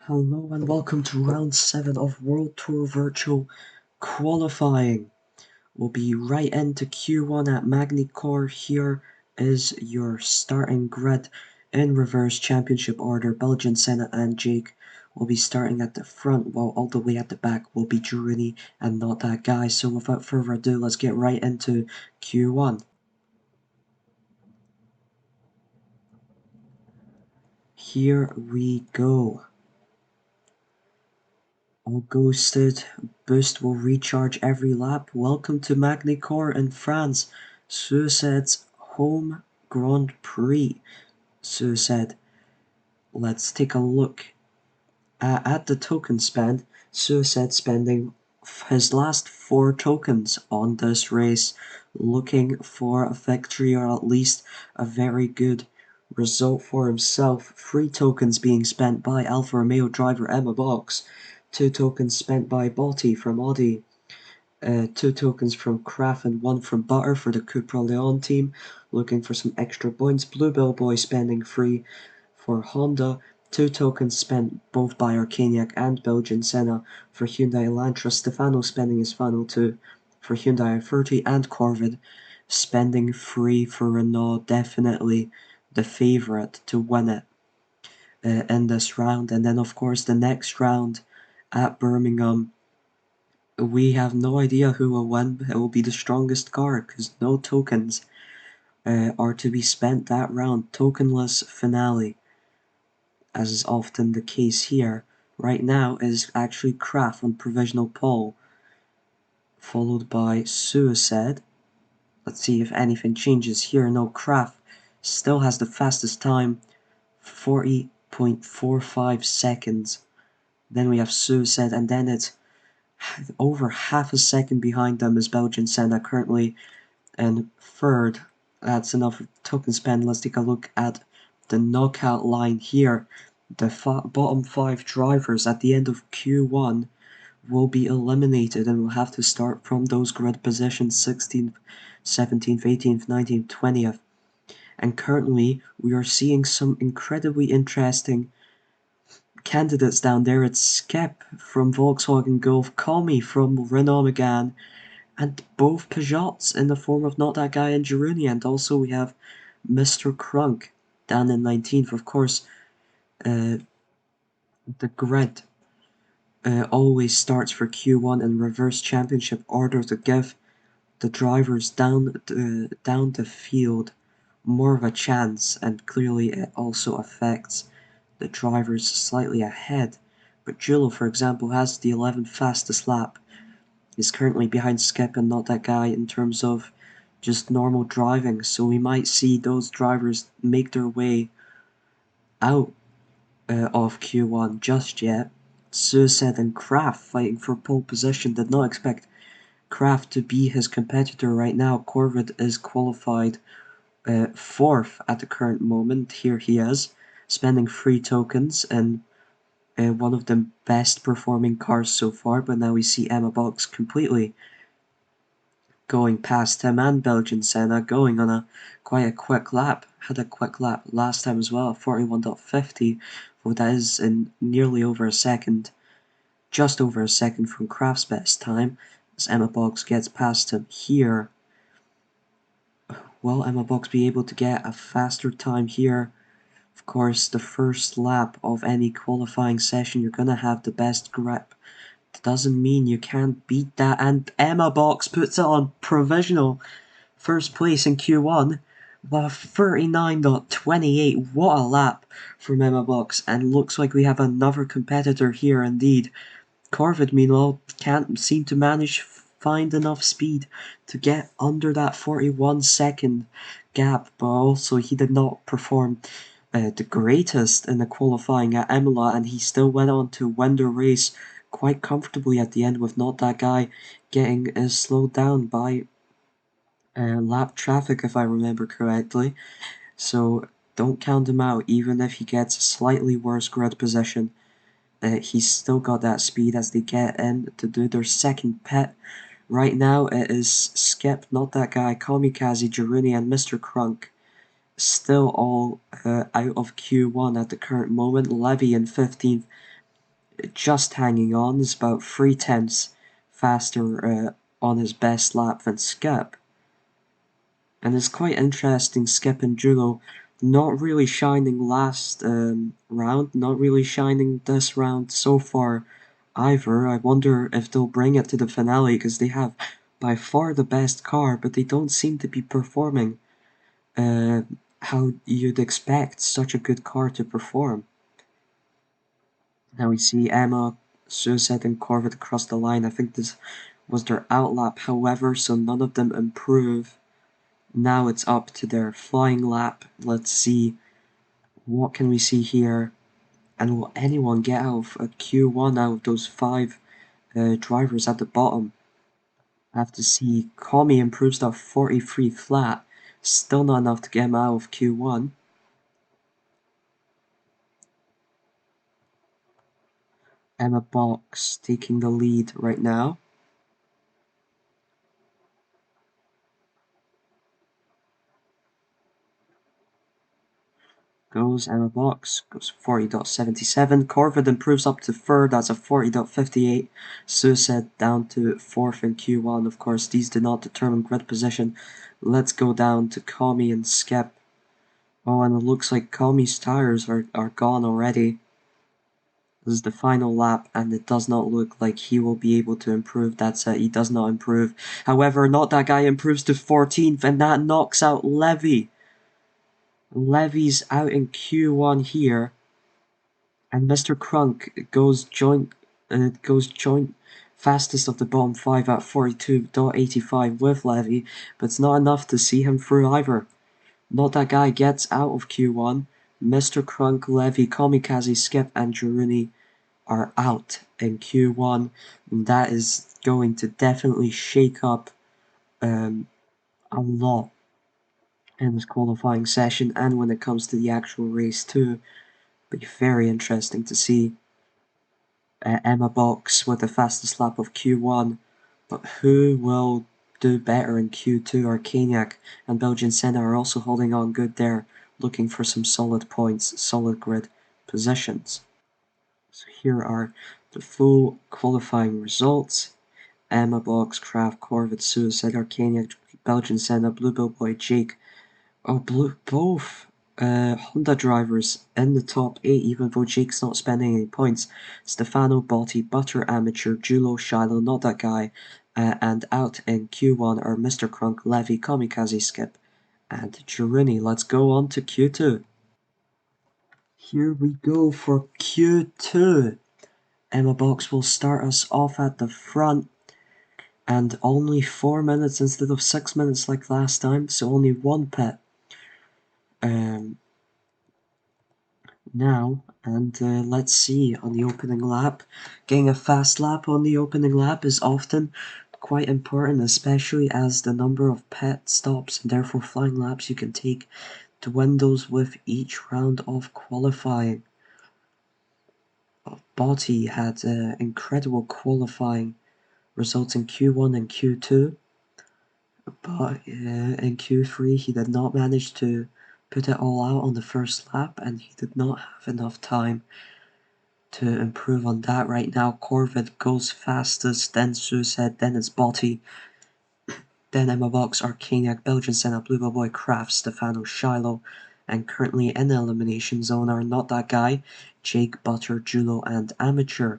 Hello and welcome to round 7 of World Tour Virtual Qualifying. We'll be right into Q1 at Magny-Cours. Here is your starting grid in reverse championship order. Belgian Senna and Jake will be starting at the front, while all the way at the back will be Girouni and Not That Guy. So without further ado, let's get right into Q1. Here we go. All ghosted. Boost will recharge every lap. Welcome to Magny-Cours in France. Suicide's home Grand Prix. Suicide. Let's take a look at the token spend. Suicide spending his last 4 tokens on this race, looking for a victory or at least a very good result for himself. 3 tokens being spent by Alfa Romeo driver Emma Box. 2 tokens spent by Botti from Audi, 2 tokens from Kraft and 1 from Butter for the Cupra Leon team, looking for some extra points. Bluebell Boy spending 3 for Honda, 2 tokens spent both by Arcaniac and Belgian Senna for Hyundai Elantra. Stefano spending his final 2 for Hyundai i30, and Corvid spending 3 for Renault, definitely the favourite to win it in this round. And then of course the next round at Birmingham, we have no idea who will win. It will be the strongest car because no tokens are to be spent that round. Tokenless finale, as is often the case here. Right now is actually Kraft on provisional pole, followed by Suicide. Let's see if anything changes here. No, Kraft still has the fastest time, 40.45 seconds. Then we have Suicide, and then it's over half a second behind them is Belgian Senna, currently in third. That's enough token spend. Let's take a look at the knockout line here. The bottom 5 drivers at the end of Q1 will be eliminated and will have to start from those grid positions 16th, 17th, 18th, 19th, 20th. And currently, we are seeing some incredibly interesting candidates down there. It's Skep from Volkswagen Golf, Comey from Renault Megane, and both Peugeots in the form of Not That Guy and Girouni. And also we have Mr. Crunk down in 19th. Of course, the grid always starts for Q1 in reverse championship order to give the drivers down the field more of a chance, and clearly it also affects the drivers slightly ahead. But Giulio, for example, has the 11th fastest lap. He's currently behind Skip and Not That Guy in terms of just normal driving, so we might see those drivers make their way out of Q1 just yet. Suicide and Kraft fighting for pole position. Did not expect Kraft to be his competitor right now. Corvid is qualified 4th at the current moment. Here he is, spending 3 tokens and one of the best performing cars so far, but now we see Emma Box completely going past him, and Belgian Senna going on quite a quick lap. Had a quick lap last time as well, 41.50, well, that is in nearly over a second, just over a second from Kraft's best time, as Emma Box gets past him here. Will Emma Box be able to get a faster time here? Of course, the first lap of any qualifying session, you're gonna have the best grip. That doesn't mean you can't beat that, and Emma Box puts it on provisional first place in Q1 with 39.28. What a lap from Emma Box, and looks like we have another competitor here indeed. Corvid, meanwhile, can't seem to find enough speed to get under that 41-second gap, but also he did not perform the greatest in the qualifying at Imola, and he still went on to win the race quite comfortably at the end, with Not That Guy getting slowed down by lap traffic, if I remember correctly. So don't count him out, even if he gets a slightly worse grid position. He's still got that speed as they get in to do their second pit. Right now it is Skip, Not That Guy, Kamikaze, Girouni, and Mr. Crunk still all out of Q1 at the current moment. Levy in 15th, just hanging on, is about 3/10 faster on his best lap than Skip. And it's quite interesting, Skip and Julo not really shining last round, not really shining this round so far either. I wonder if they'll bring it to the finale, because they have by far the best car, but they don't seem to be performing how you'd expect such a good car to perform. Now we see Emma, Suicide, and Corvette across the line. I think this was their outlap, however, so none of them improve. Now it's up to their flying lap. Let's see, what can we see here? And will anyone get out of a Q1 out of those 5 drivers at the bottom? I have to see. Kami improves to 43 flat. Still not enough to get him out of Q1. Emma Box taking the lead right now. Goes Emma Box, goes 40.77. Corvid improves up to third, that's a 40.58. Suicide down to fourth in Q1. Of course, these do not determine grid position. Let's go down to Kami and Skep. Oh, and it looks like Kami's tires are gone already. This is the final lap, and it does not look like he will be able to improve. That's it, he does not improve. However, not that guy improves to 14th, and that knocks out Levy. Levy's out in Q1 here, and Mr. Crunk goes joint fastest of the bottom 5 at 42.85 with Levy, but it's not enough to see him through either. Not that guy gets out of Q1. Mr. Crunk, Levy, Kamikaze, Skip, and Jiruni are out in Q1. And that is going to definitely shake up a lot in this qualifying session, and when it comes to the actual race too. Be very interesting to see Emma Box with the fastest lap of Q1, but who will do better in Q2? Arcaniac and Belgian Senna are also holding on good there, looking for some solid points, solid grid positions. So here are the full qualifying results. Emma Box, Kraft, Corvette, Suicide, Arcaniac, Belgian Senna, Bluebell Boy, Jake. Oh, both Honda drivers in the top 8, even though Jake's not spending any points. Stefano, Botti, Butter, Amateur, Julo, Shiloh, not that guy, and out in Q1 are Mr. Crunk, Levy, Kamikaze, Skip, and Girini. Let's go on to Q2. Here we go for Q2. Emma Box will start us off at the front, and only 4 minutes instead of 6 minutes like last time, so only one pit. Now, and let's see, on the opening lap, getting a fast lap on the opening lap is often quite important, especially as the number of pit stops and therefore flying laps you can take dwindles with each round of qualifying. Botti had incredible qualifying results in Q1 and Q2, but in Q3 he did not manage to put it all out on the first lap, and he did not have enough time to improve on that. Right now, Corvette goes fastest, then Suicide, then it's Botti, then Emma Box, Arcaniac, Belgian Senna, Blue Boy, Kraft, Stefano, Shiloh, and currently in the elimination zone are Not That Guy, Jake, Butter, Julo, and Amateur.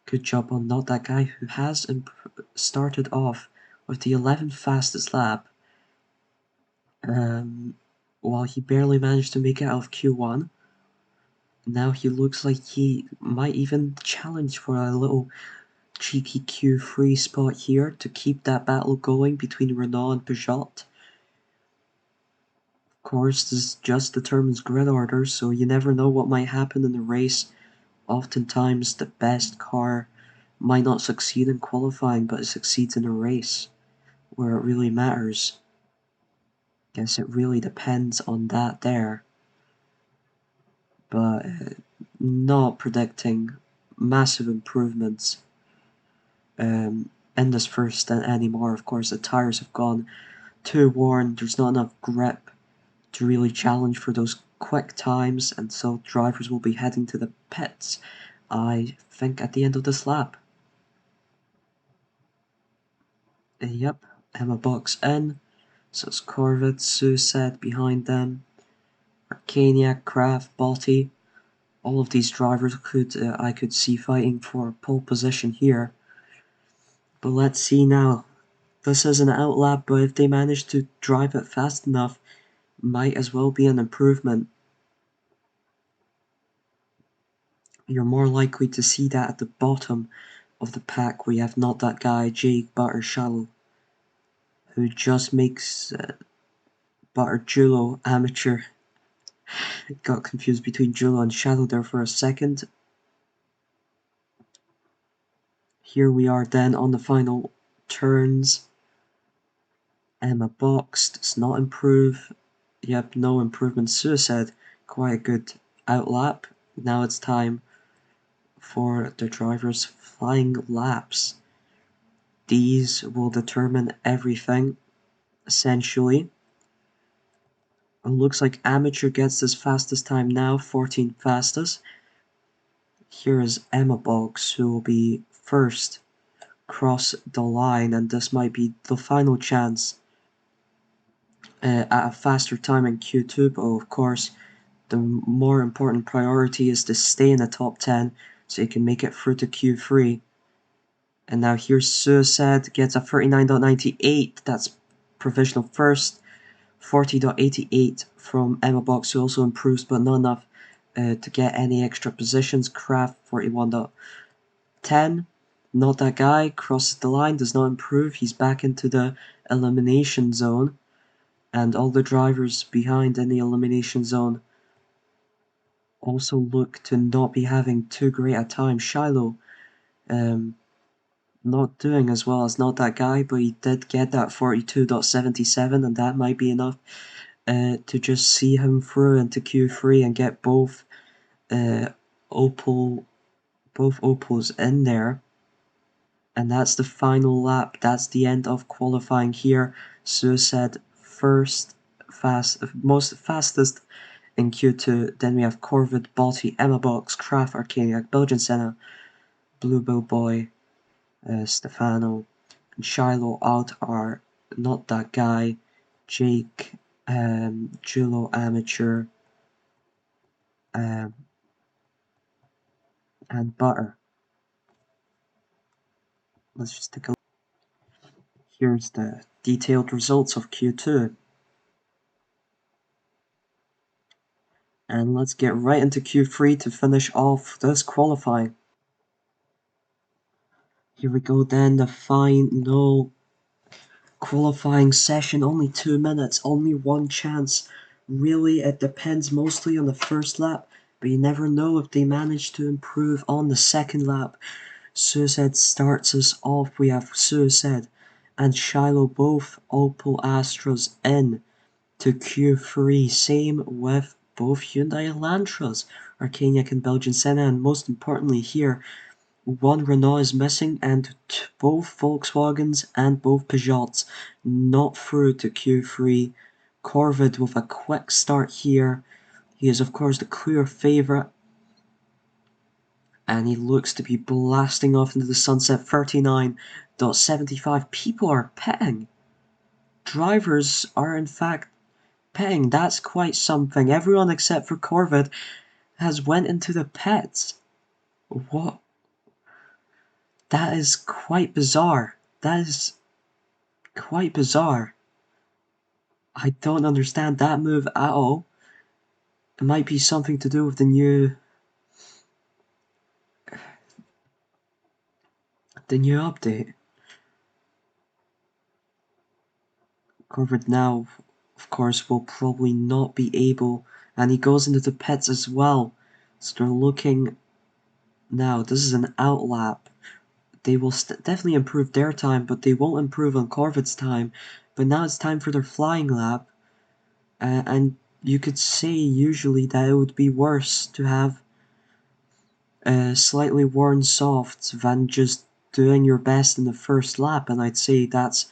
Good job on Not That Guy, who has started off with the 11th fastest lap, while he barely managed to make it out of Q1. Now he looks like he might even challenge for a little cheeky Q3 spot here to keep that battle going between Renault and Peugeot. Of course, this just determines grid order, so you never know what might happen in the race. Oftentimes, the best car might not succeed in qualifying, but it succeeds in a race where it really matters. Guess it really depends on that there. But not predicting massive improvements in this first stint anymore. Of course, the tires have gone too worn. There's not enough grip to really challenge for those quick times, and so drivers will be heading to the pits I think, at the end of this lap. Yep, Emma Box in. So it's Corvid, Suicide behind them. Arcaniac, Kraft, Botti. All of these drivers I could see fighting for pole position here. But let's see now. This is an outlap, but if they manage to drive it fast enough, might as well be an improvement. You're more likely to see that at the bottom of the pack where you have not that guy, Jake Butter Shallow, who just makes Butter Julo amateur. Got confused between Julo and Shallow there for a second. Here we are then on the final turns. Emma Box does not improve. Yep, no improvement. Suicide, quite a good outlap. Now it's time for the drivers' flying laps. These will determine everything, essentially. It looks like Amateur gets his fastest time now, 14th fastest. Here is Emma Boggs, who will be first cross the line, and this might be the final chance at a faster time in Q2, but of course the more important priority is to stay in the top 10 so you can make it through to Q3. And now here's Suicide, gets a 39.98, that's provisional first. 40.88 from Emma Box, who also improves, but not enough to get any extra positions. Kraft, 41.10. Not that guy, crosses the line, does not improve. He's back into the elimination zone. And all the drivers behind in the elimination zone also look to not be having too great a time. Shiloh, not doing as well as Not That Guy, but he did get that 42.77, and that might be enough to just see him through into Q3 and get both Opals in there. And that's the final lap. That's the end of qualifying here. Suicide fastest in Q2. Then we have Corvid, Botti, Emma Box, Kraft, Arcaniac, Belgian Senna, Blue Bill Boy, Stefano, and Shiloh out are Not That Guy, Jake, Julo Amateur, and Butter. Let's just take a look. Here's the detailed results of Q2. And let's get right into Q3 to finish off this qualifying. Here we go then, the final qualifying session. Only 2 minutes, only one chance. Really, it depends mostly on the first lap, but you never know if they manage to improve on the second lap. Suicide starts us off. We have Suicide and Shiloh, both Opel Astras in to Q3. Same with both Hyundai Elantras, Arcaniac and Belgian Senna, and most importantly here, one Renault is missing, and both Volkswagens and both Peugeots not through to Q3. Corvid with a quick start here. He is of course the clear favourite, and he looks to be blasting off into the sunset. 39.75. People are pitting. Drivers are in fact pitting. That's quite something. Everyone except for Corvid has went into the pits. What? That is quite bizarre. That is quite bizarre. I don't understand that move at all. It might be something to do with the new update. Corvid now, of course, will probably not be able, and he goes into the pits as well. So they're looking now. This is an outlap. They will definitely improve their time, but they won't improve on Corvid's time. But now it's time for their flying lap, and you could say usually that it would be worse to have slightly worn softs than just doing your best in the first lap, and I'd say that's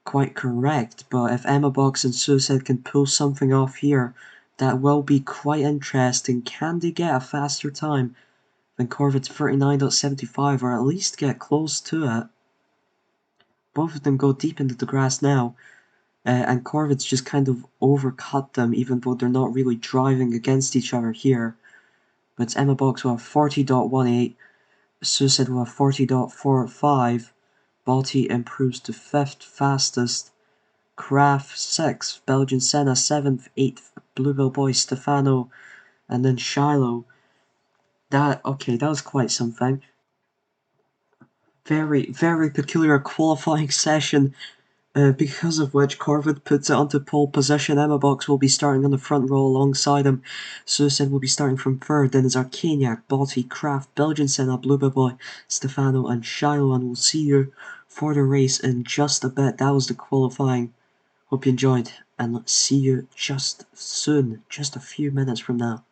quite correct. But if Emma Box and Suicide can pull something off here, that will be quite interesting. Can they get a faster time Then Corvet's 39.75, or at least get close to it. Both of them go deep into the grass now, and Corvet's just kind of overcut them, even though they're not really driving against each other here. But it's Emma Box will have 40.18, Suicide will have 40.45, Balti improves to 5th fastest, Kraft 6th, Belgian Senna 7th, 8th, Bluebell Boy Stefano, and then Shiloh. That was quite something. Very, very peculiar qualifying session, because of which Corvet puts it onto pole position. Emma Box will be starting on the front row alongside him. Suicide will be starting from third. Then is Arcaniac, Balti, Kraft, Belgian Senna, Bluebell Boy, Stefano, and Shiloh. And we'll see you for the race in just a bit. That was the qualifying. Hope you enjoyed, and see you just soon, just a few minutes from now.